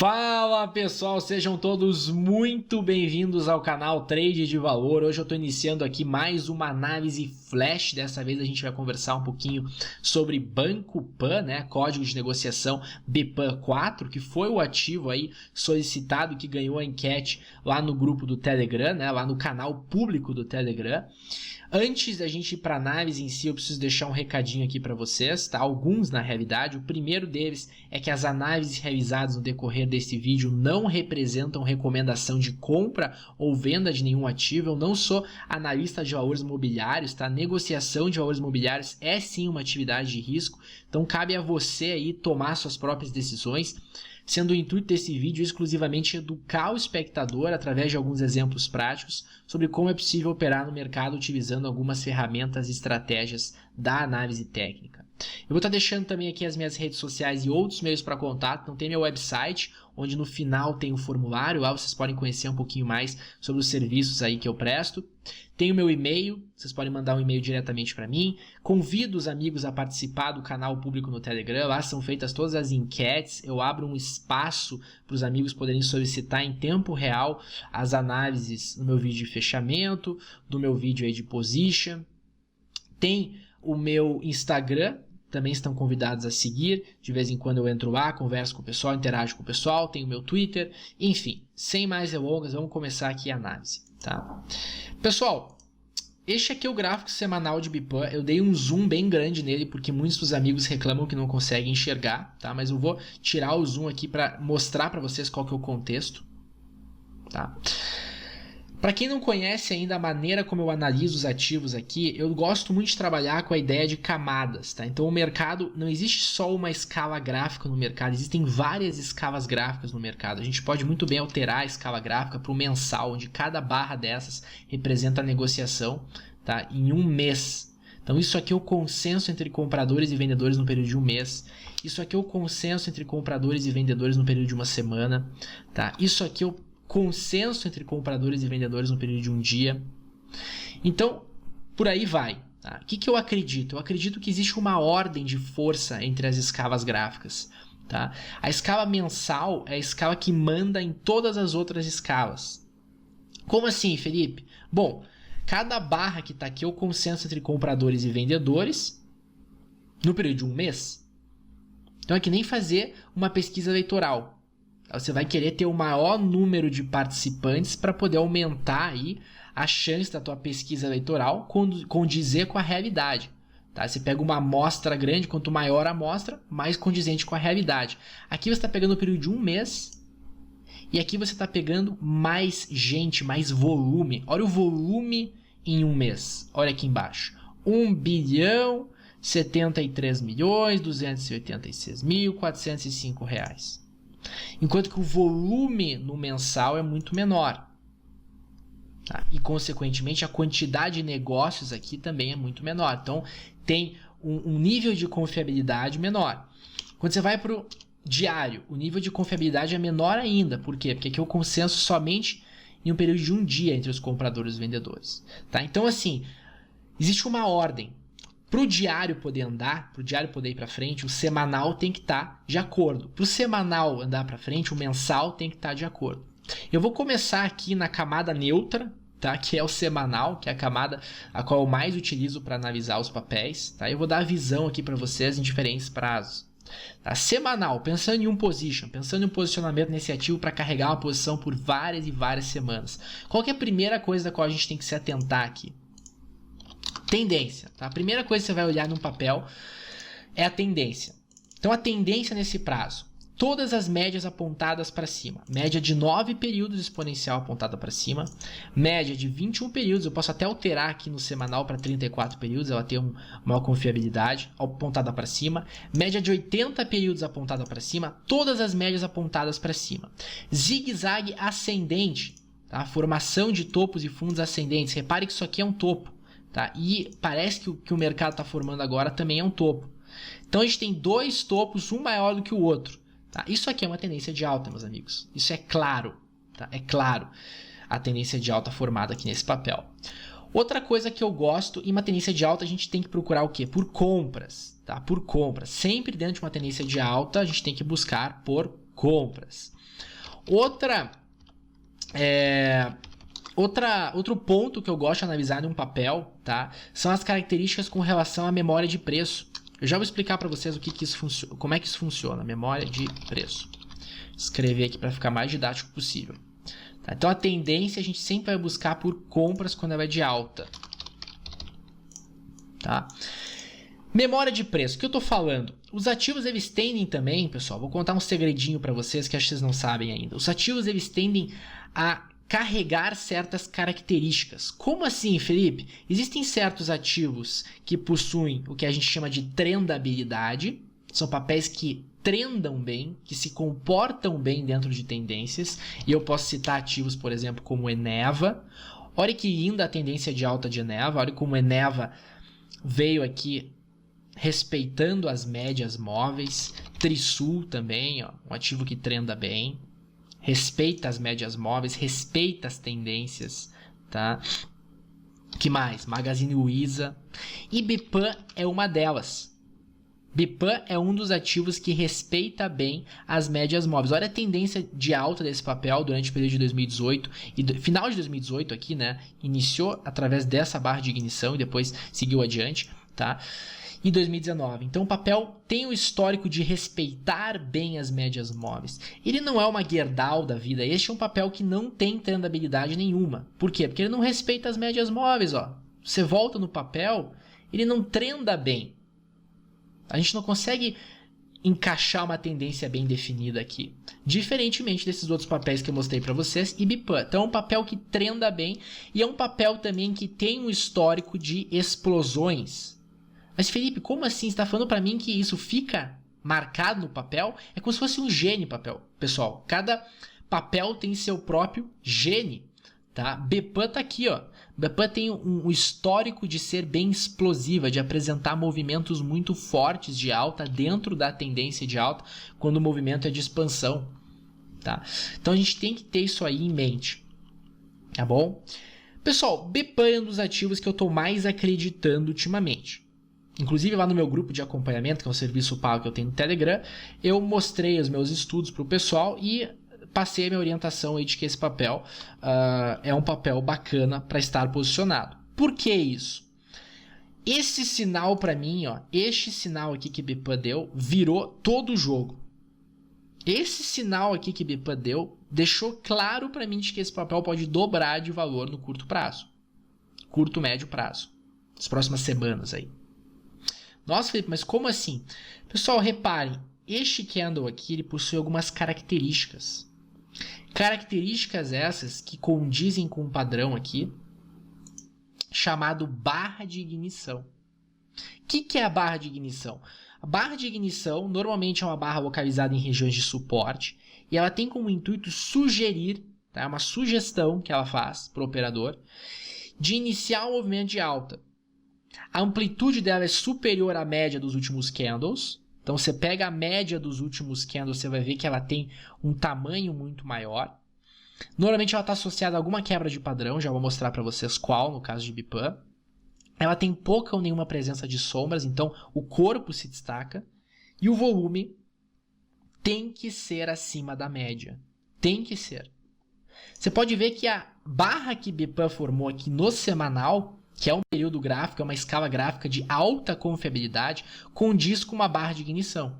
Fala pessoal, sejam todos muito bem-vindos ao canal Trade de Valor. Hoje eu estou iniciando aqui mais uma análise flash. Dessa vez a gente vai conversar um pouquinho sobre Banco Pan, né? Código de negociação BPAN4, que foi o ativo aí solicitado que ganhou a enquete lá no grupo do Telegram, né? Lá no canal público do Telegram. Antes da gente ir para a análise em si, eu preciso deixar um recadinho aqui para vocês, tá? Alguns na realidade. O primeiro deles é que as análises realizadas no decorrer desse vídeo não representam recomendação de compra ou venda de nenhum ativo. Eu não sou analista de valores imobiliários, tá? Negociação de valores imobiliários é sim uma atividade de risco, então cabe a você aí tomar suas próprias decisões. Sendo o intuito desse vídeo exclusivamente educar o espectador através de alguns exemplos práticos sobre como é possível operar no mercado utilizando algumas ferramentas e estratégias da análise técnica. Eu vou estar deixando também aqui as minhas redes sociais e outros meios para contato. Então tem meu website, onde no final tem o formulário, lá vocês podem conhecer um pouquinho mais sobre os serviços aí que eu presto. Tem o meu e-mail, vocês podem mandar um e-mail diretamente para mim. Convido os amigos a participar do canal público no Telegram, lá são feitas todas as enquetes, eu abro um espaço para os amigos poderem solicitar em tempo real as análises no meu vídeo de fechamento, do meu vídeo aí de position. Tem o meu Instagram, também estão convidados a seguir, de vez em quando eu entro lá, converso com o pessoal, interajo com o pessoal, tem o meu Twitter, enfim, sem mais delongas, vamos começar aqui a análise, tá? Pessoal, este aqui é o gráfico semanal de BPAN, eu dei um zoom bem grande nele, porque muitos dos amigos reclamam que não conseguem enxergar, tá? Mas eu vou tirar o zoom aqui para mostrar para vocês qual que é o contexto, tá? Para quem não conhece ainda a maneira como eu analiso os ativos aqui, eu gosto muito de trabalhar com a ideia de camadas, tá? Então o mercado, não existe só uma escala gráfica no mercado, existem várias escalas gráficas no mercado. A gente pode muito bem alterar a escala gráfica para o mensal, onde cada barra dessas representa a negociação, tá? Em um mês. Então isso aqui é o consenso entre compradores e vendedores no período de um mês. Isso aqui é o consenso entre compradores e vendedores no período de uma semana, tá? Isso aqui é o consenso entre compradores e vendedores no período de um dia. Então, por aí vai. Tá? O que eu acredito? Eu acredito que existe uma ordem de força entre as escalas gráficas. Tá? A escala mensal é a escala que manda em todas as outras escalas. Como assim, Felipe? Bom, cada barra que está aqui é o consenso entre compradores e vendedores no período de um mês. Então é que nem fazer uma pesquisa eleitoral. Você vai querer ter o maior número de participantes para poder aumentar aí a chance da tua pesquisa eleitoral condizer com a realidade. Tá? Você pega uma amostra grande, quanto maior a amostra, mais condizente com a realidade. Aqui você está pegando o período de um mês e aqui você está pegando mais gente, mais volume. Olha o volume em um mês. Olha aqui embaixo. 1.073.286.405 reais. Enquanto que o volume no mensal é muito menor. Tá? E, consequentemente, a quantidade de negócios aqui também é muito menor. Então, tem um nível de confiabilidade menor. Quando você vai para o diário, o nível de confiabilidade é menor ainda. Por quê? Porque aqui é o consenso somente em um período de um dia entre os compradores e os vendedores. Tá? Então, assim, existe uma ordem. Para o diário poder andar, para o diário poder ir para frente, o semanal tem que estar de acordo. Para o semanal andar para frente, o mensal tem que estar de acordo. Eu vou começar aqui na camada neutra, tá? Que é o semanal, que é a camada a qual eu mais utilizo para analisar os papéis. Tá? Eu vou dar a visão aqui para vocês em diferentes prazos. Tá? Semanal, pensando em um position, pensando em um posicionamento nesse ativo para carregar uma posição por várias e várias semanas. Qual que é a primeira coisa da qual a gente tem que se atentar aqui? Tendência. Tá? A primeira coisa que você vai olhar num papel é a tendência. Então, a tendência nesse prazo. Todas as médias apontadas para cima. Média de 9 períodos exponencial apontada para cima. Média de 21 períodos. Eu posso até alterar aqui no semanal para 34 períodos. Ela tem uma maior confiabilidade apontada para cima. Média de 80 períodos apontada para cima. Todas as médias apontadas para cima. Zigue-zague ascendente. Tá? Formação de topos e fundos ascendentes. Repare que isso aqui é um topo. Tá? E parece que o que o mercado está formando agora também é um topo. Então a gente tem dois topos, um maior do que o outro. Tá? Isso aqui é uma tendência de alta, meus amigos. Isso é claro. Tá? É claro a tendência de alta formada aqui nesse papel. Outra coisa que eu gosto, em uma tendência de alta a gente tem que procurar o quê? Por compras. Tá? Por compras. Sempre dentro de uma tendência de alta a gente tem que buscar por compras. Outro ponto que eu gosto de analisar em um papel, tá? São as características com relação à memória de preço. Eu já vou explicar para vocês como é que isso funciona, memória de preço. Escrever aqui para ficar mais didático possível. Tá? Então a tendência a gente sempre vai buscar por compras quando ela é de alta. Tá? Memória de preço, o que eu estou falando? Os ativos eles tendem também, pessoal, vou contar um segredinho para vocês que acho que vocês não sabem ainda. Os ativos eles tendem a carregar certas características. Como assim, Felipe? Existem certos ativos que possuem o que a gente chama de trendabilidade. São papéis que trendam bem, que se comportam bem dentro de tendências. E eu posso citar ativos, por exemplo, como Eneva. Olha que linda a tendência de alta de Eneva. Olha como Eneva veio aqui respeitando as médias móveis. Trisul também, ó, um ativo que trenda bem. Respeita as médias móveis, respeita as tendências, tá? Que mais? Magazine Luiza. E Bipan é uma delas. Bipan é um dos ativos que respeita bem as médias móveis. Olha a tendência de alta desse papel durante o período de 2018 e final de 2018 aqui, né? Iniciou através dessa barra de ignição e depois seguiu adiante, tá? E 2019. Então o papel tem o histórico de respeitar bem as médias móveis. Ele não é uma Gerdau da vida. Este é um papel que não tem trendabilidade nenhuma. Por quê? Porque ele não respeita as médias móveis. Ó. Você volta no papel, ele não trenda bem. A gente não consegue encaixar uma tendência bem definida aqui. Diferentemente desses outros papéis que eu mostrei para vocês. E Bipan. Então é um papel que trenda bem e é um papel também que tem um histórico de explosões. Mas Felipe, como assim? Você está falando para mim que isso fica marcado no papel? É como se fosse um gene papel. Pessoal, cada papel tem seu próprio gene. Tá? Bipan está aqui. Ó. Bipan tem um histórico de ser bem explosiva, de apresentar movimentos muito fortes de alta dentro da tendência de alta, quando o movimento é de expansão. Tá? Então a gente tem que ter isso aí em mente. Tá bom? Pessoal, Bipan é um dos ativos que eu estou mais acreditando ultimamente. Inclusive lá no meu grupo de acompanhamento, que é um serviço pago que eu tenho no Telegram, eu mostrei os meus estudos para o pessoal e passei a minha orientação aí de que esse papel é um papel bacana para estar posicionado. Por que isso? Esse sinal para mim, ó, este sinal aqui que Bipan deu, virou todo o jogo. Esse sinal aqui que Bipan deu deixou claro para mim de que esse papel pode dobrar de valor no curto prazo. Curto, médio prazo. Nas próximas semanas aí. Nossa, Felipe, mas como assim? Pessoal, reparem, este candle aqui ele possui algumas características. Características essas que condizem com um padrão aqui, chamado barra de ignição. O que é a barra de ignição? A barra de ignição normalmente é uma barra localizada em regiões de suporte e ela tem como intuito sugerir, tá? É uma sugestão que ela faz para o operador, de iniciar um movimento de alta. A amplitude dela é superior à média dos últimos candles. Então você pega a média dos últimos candles, você vai ver que ela tem um tamanho muito maior. Normalmente ela está associada a alguma quebra de padrão, já vou mostrar para vocês qual no caso de Bipan. Ela tem pouca ou nenhuma presença de sombras, então o corpo se destaca. E o volume tem que ser acima da média. Tem que ser. Você pode ver que a barra que Bipan formou aqui no semanal, que é um período gráfico, é uma escala gráfica de alta confiabilidade, condiz com uma barra de ignição.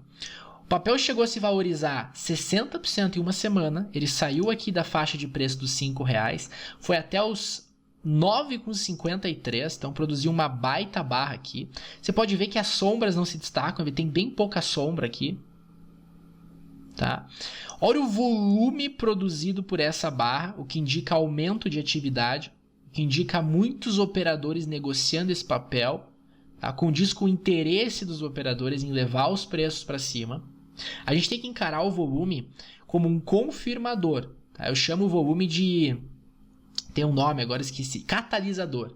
O papel chegou a se valorizar 60% em uma semana, ele saiu aqui da faixa de preço dos R$5, foi até os 9,53, então produziu uma baita barra aqui. Você pode ver que as sombras não se destacam, ele tem bem pouca sombra aqui. Tá? Olha o volume produzido por essa barra, o que indica aumento de atividade, que indica muitos operadores negociando esse papel, tá? Condiz com o interesse dos operadores em levar os preços para cima. A gente tem que encarar o volume como um confirmador. Tá? Eu chamo o volume de... tem um nome, agora esqueci. Catalisador.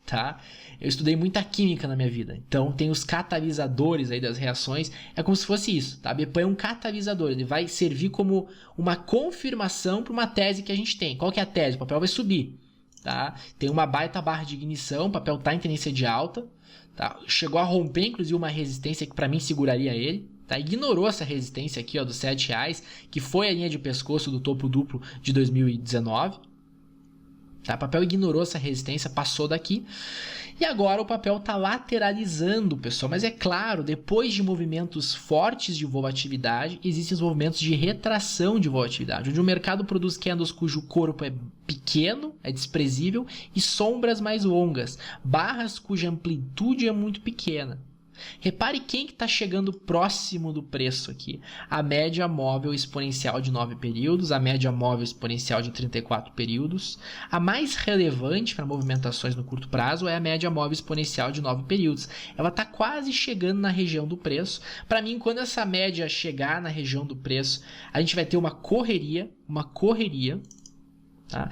Tá? Eu estudei muita química na minha vida. Então tem os catalisadores aí das reações. É como se fosse isso. Tá? Bipan é um catalisador. Ele vai servir como uma confirmação para uma tese que a gente tem. Qual que é a tese? O papel vai subir. Tá? Tem uma baita barra de ignição, o papel está em tendência de alta, tá? Chegou a romper inclusive uma resistência que para mim seguraria ele, Tá? Ignorou essa resistência aqui, ó, dos R$7, que foi a linha de pescoço do topo duplo de 2019. Tá? O papel ignorou essa resistência, passou daqui. E agora o papel está lateralizando, pessoal. Mas é claro, depois de movimentos fortes de volatilidade, existem os movimentos de retração de volatilidade, onde o mercado produz candles cujo corpo é pequeno, é desprezível, e sombras mais longas, barras cuja amplitude é muito pequena. Repare quem que está chegando próximo do preço aqui. A média móvel exponencial de 9 períodos, a média móvel exponencial de 34 períodos. A mais relevante para movimentações no curto prazo é a média móvel exponencial de 9 períodos. Ela está quase chegando na região do preço. Para mim, quando essa média chegar na região do preço, a gente vai ter uma correria. Tá?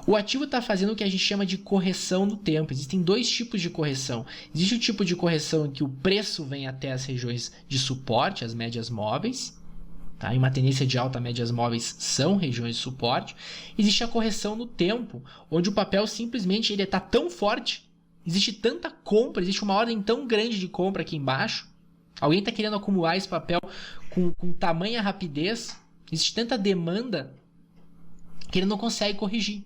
O ativo está fazendo o que a gente chama de correção no tempo. Existem dois tipos de correção. Existe o tipo de correção em que o preço vem até as regiões de suporte, as médias móveis. Tá? Em uma tendência de alta, médias móveis são regiões de suporte. Existe a correção no tempo, onde o papel simplesmente está tão forte, existe tanta compra, existe uma ordem tão grande de compra aqui embaixo. Alguém está querendo acumular esse papel com tamanha rapidez, existe tanta demanda que ele não consegue corrigir.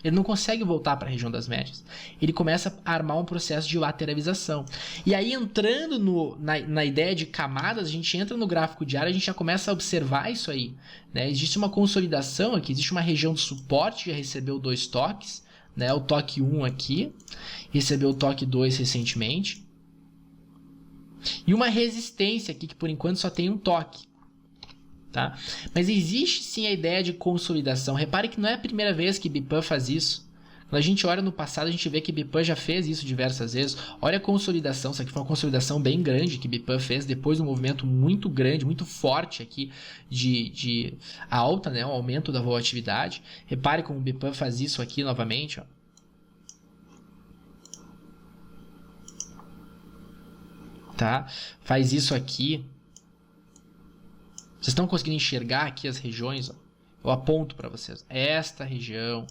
Ele não consegue voltar para a região das médias. Ele começa a armar um processo de lateralização. E aí, entrando na ideia de camadas, a gente entra no gráfico diário, a gente já começa a observar isso aí. Né? Existe uma consolidação aqui, existe uma região de suporte que já recebeu 2 toques. Né? O toque 1 aqui, recebeu o toque 2 recentemente. E uma resistência aqui, que por enquanto só tem um toque. Tá? Mas existe sim a ideia de consolidação. Repare que não é a primeira vez que Bipan faz isso. Quando a gente olha no passado, a gente vê que Bipan já fez isso diversas vezes. Olha a consolidação, isso aqui foi uma consolidação bem grande que Bipan fez depois de um movimento muito grande, muito forte aqui de alta, né? Um aumento da volatilidade. Repare como o Bipan faz isso aqui novamente. Ó. Tá? Faz isso aqui. Vocês estão conseguindo enxergar aqui as regiões? Ó? Eu aponto para vocês. Esta região.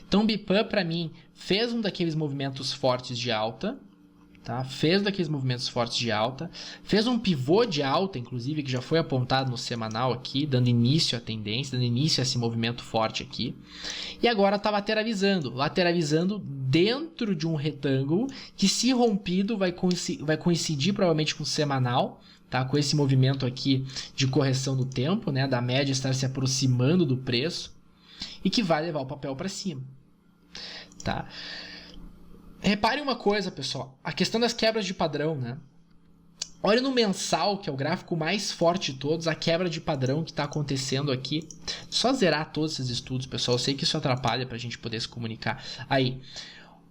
Então, o Bipan, para mim, fez um daqueles movimentos fortes de alta. Tá? Fez um pivô de alta, inclusive, que já foi apontado no semanal aqui, dando início à tendência, dando início a esse movimento forte aqui. E agora está lateralizando dentro de um retângulo que, se rompido, vai coincidir provavelmente com o semanal, tá? Com esse movimento aqui de correção do tempo, né? Da média estar se aproximando do preço e que vai levar o papel para cima. Tá? Repare uma coisa, pessoal, a questão das quebras de padrão, né? Olha no mensal, que é o gráfico mais forte de todos, a quebra de padrão que está acontecendo aqui. Só zerar todos esses estudos, pessoal, eu sei que isso atrapalha para a gente poder se comunicar. Aí,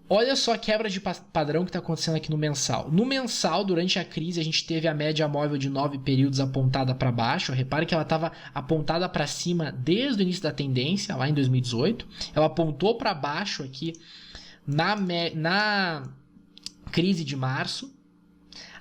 olha só a quebra de padrão que está acontecendo aqui no mensal. No mensal, durante a crise, a gente teve a média móvel de 9 períodos apontada para baixo. Repare que ela estava apontada para cima desde o início da tendência, lá em 2018. Ela apontou para baixo aqui na crise de março.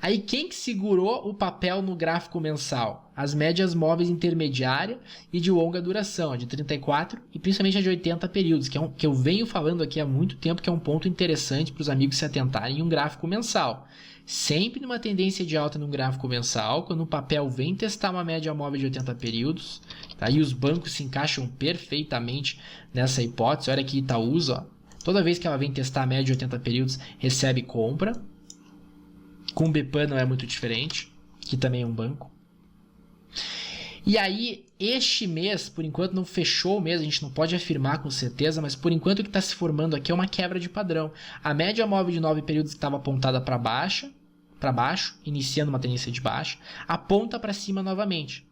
Aí quem que segurou o papel no gráfico mensal? As médias móveis intermediária e de longa duração, a de 34 e principalmente a de 80 períodos, que eu venho falando aqui há muito tempo, que é um ponto interessante para os amigos se atentarem em um gráfico mensal. Sempre numa tendência de alta no gráfico mensal, quando o papel vem testar uma média móvel de 80 períodos, tá? E os bancos se encaixam perfeitamente nessa hipótese. Olha aqui Itaúsa, ó. Toda vez que ela vem testar a média de 80 períodos, recebe compra. Com o Bipan não é muito diferente, que também é um banco. E aí, este mês, por enquanto não fechou o mês, a gente não pode afirmar com certeza, mas por enquanto o que está se formando aqui é uma quebra de padrão. A média móvel de 9 períodos que estava apontada para baixo, iniciando uma tendência de baixa, aponta para cima novamente.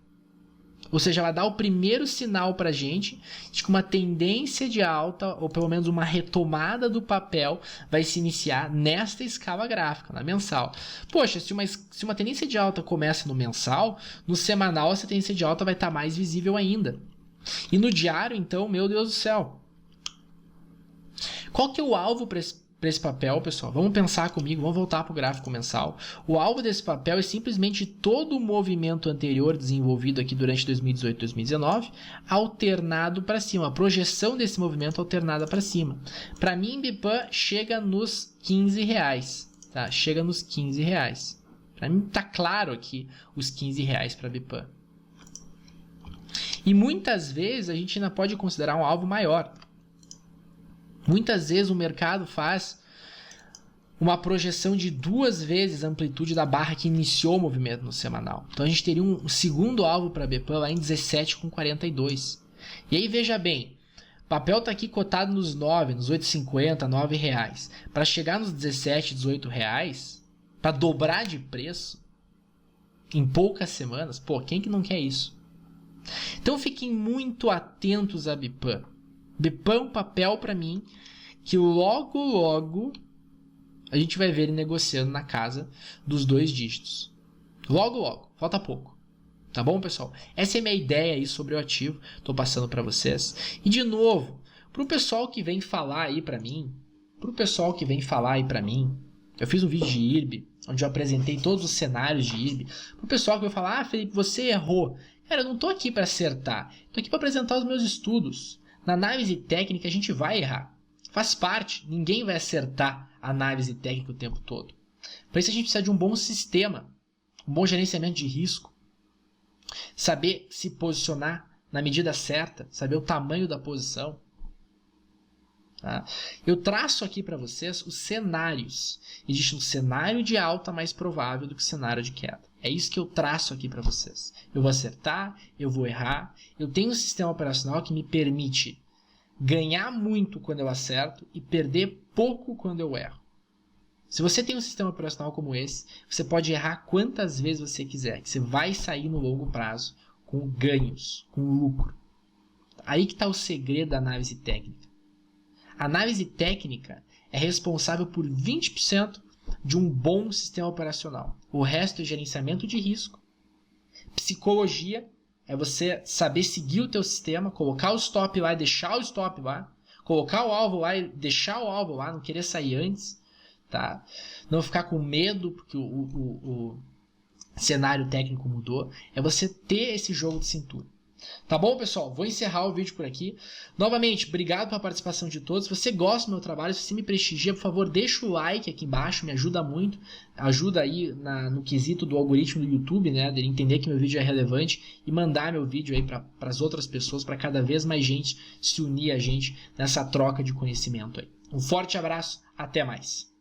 Ou seja, ela dá o primeiro sinal para a gente de que uma tendência de alta, ou pelo menos uma retomada do papel, vai se iniciar nesta escala gráfica, na mensal. Poxa, se uma tendência de alta começa no mensal, no semanal essa tendência de alta vai estar mais visível ainda. E no diário, então, meu Deus do céu. Qual que é o alvo para esse papel, pessoal? Vamos pensar comigo, vamos voltar para o gráfico mensal. O alvo desse papel é simplesmente todo o movimento anterior desenvolvido aqui durante 2018 e 2019, alternado para cima, a projeção desse movimento alternada para cima. Para mim, Bipan chega nos R$15, tá? Chega nos R$15. Para mim tá claro aqui os R$15 para Bpam. E muitas vezes a gente ainda pode considerar um alvo maior. Muitas vezes o mercado faz uma projeção de 2 vezes a amplitude da barra que iniciou o movimento no semanal. Então a gente teria um segundo alvo para Bpam lá em 17,42. E aí veja bem, o papel está aqui cotado nos 9, nos 8,50, R$9. Para chegar nos 17, R$18, para dobrar de preço em poucas semanas, pô, quem que não quer isso? Então fiquem muito atentos a Bpam. Bpam é um papel para mim que logo a gente vai ver ele negociando na casa dos 2 dígitos. Logo, falta pouco. Tá bom, pessoal? Essa é a minha ideia aí sobre o ativo. Estou passando para vocês. E de novo, para o pessoal que vem falar aí para mim, eu fiz um vídeo de IRB, onde eu apresentei todos os cenários de IRB. Para o pessoal que vai falar, Felipe, você errou. Cara, eu não estou aqui para acertar. Estou aqui para apresentar os meus estudos. Na análise técnica a gente vai errar. Faz parte, ninguém vai acertar a análise técnica o tempo todo. Para isso a gente precisa de um bom sistema, um bom gerenciamento de risco, saber se posicionar na medida certa, saber o tamanho da posição. Tá? Eu traço aqui para vocês os cenários. Existe um cenário de alta mais provável do que o cenário de queda. É isso que eu traço aqui para vocês. Eu vou acertar, eu vou errar. Eu tenho um sistema operacional que me permite ganhar muito quando eu acerto e perder pouco quando eu erro. Se você tem um sistema operacional como esse, você pode errar quantas vezes você quiser, que você vai sair no longo prazo com ganhos, com lucro. Aí que está o segredo da análise técnica. A análise técnica é responsável por 20% de um bom sistema operacional. O resto é gerenciamento de risco, psicologia, é você saber seguir o teu sistema, colocar o stop lá e deixar o stop lá, colocar o alvo lá e deixar o alvo lá, não querer sair antes, tá? Não ficar com medo porque o cenário técnico mudou. É você ter esse jogo de cintura. Tá bom, pessoal? Vou encerrar o vídeo por aqui. Novamente, obrigado pela participação de todos. Se você gosta do meu trabalho, se você me prestigia, por favor, deixa o like aqui embaixo, me ajuda muito. Ajuda aí no quesito do algoritmo do YouTube, né? Dele entender que meu vídeo é relevante e mandar meu vídeo aí para as outras pessoas, para cada vez mais gente se unir a gente nessa troca de conhecimento aí. Um forte abraço, até mais.